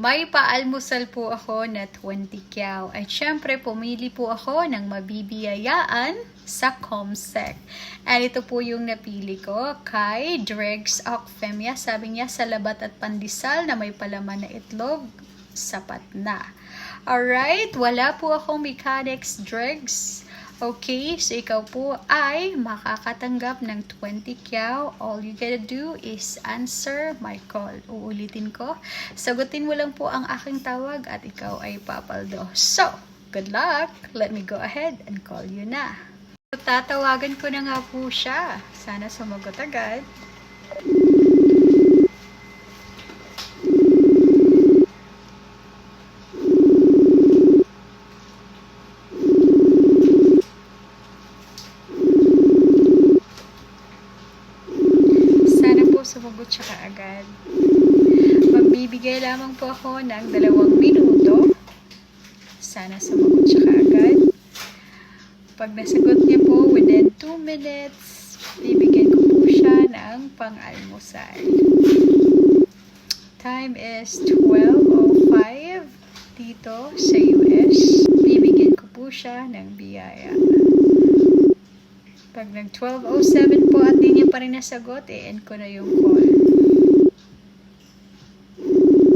May paalmusal po ako na 20 kyaw. At syempre, pumili po ako ng mabibiyayaan sa COMSEC. At ito po yung napili ko kay Dregs Ocfemia. Sabi niya, sa labat at pandesal na may palaman na itlog, sapat na. Alright, wala po akong mechanics, Dregs. Okay, so ikaw po ay makakatanggap ng 20 kyaw. All you gotta do is answer my call. Uulitin ko. Sagutin mo lang po ang aking tawag at ikaw ay papaldo. So, good luck! Let me go ahead and call you na. Tatawagan ko na nga po siya. Sana sumagot agad. Sumagot siya kaagad. Magbibigay lamang po ako ng 2 minuto. Sana sumagot siya kaagad. Pag nasagot niya po within 2 minutes, bibigyan ko po siya ng pang-almusal. Time is 12:05 dito sa US. Bibigyan ko po siya ng biyaya. Pag nag 12:07 po at di niya pa rin nasagot, i-end ko na yung call.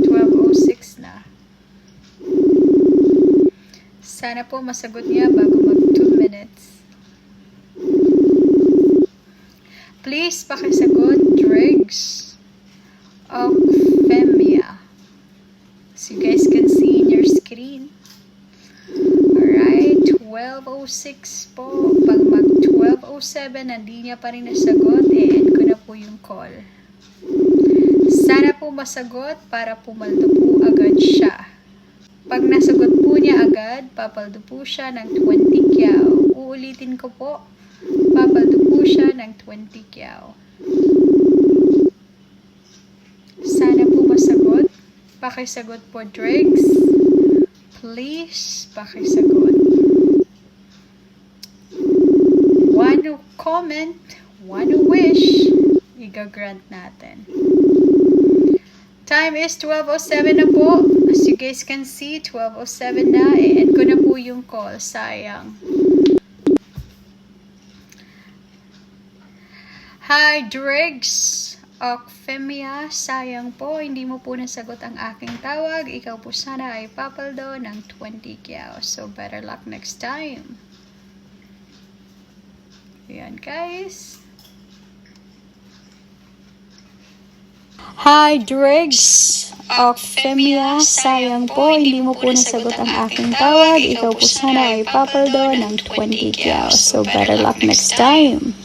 12:06 na. Sana po masagot niya bago mag 2 minutes. Please, pakisagot, Dregs Ocfemia. So you guys can see in your screen. Alright, 12:06 po. Pag mag 12:07, hindi niya pa rin nasagot, i-end ko na po yung call. Sana po masagot para pumaldo po agad siya. Pag nasagot po niya agad, papaldo po siya ng 20 kyaw. Uulitin ko po, papaldo po siya ng 20 kyaw. Sana po masagot. Pakisagot po, Dregs. Please, pakisagot. One comment, one wish, i-grant natin. Time is 12:07 na po. As you guys can see, 12:07 na. I-end ko na po yung call. Sayang. Hi, Dregs Ocfemia. Sayang po, hindi mo po nasagot ang aking tawag. Ikaw po sana ay papaldo ng 20 kyaw. So, better luck next time. Ayan, guys. Hi, Dregs Ocfemia. Sayang po, hindi mo po nasagot ang aking tawag. Ikaw po sana ay papaldo ng 20 kyaw. So, better luck next time.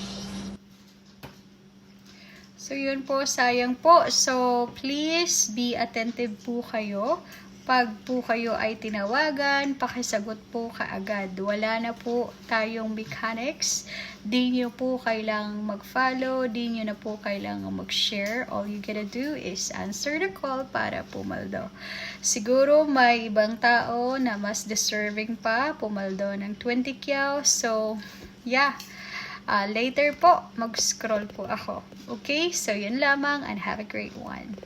So, yun po, sayang po. So, please be attentive po kayo. Pag po kayo ay tinawagan, pakisagot po kaagad. Wala na po tayong mechanics. Di nyo po kailangang mag-follow. Di nyo na po kailangang mag-share. All you gotta do is answer the call para pumaldo. Siguro may ibang tao na mas deserving pa pumaldo ng 20 kyaw. So, yeah. Later po, mag-scroll po ako. Okay? So, yun lamang and have a great one.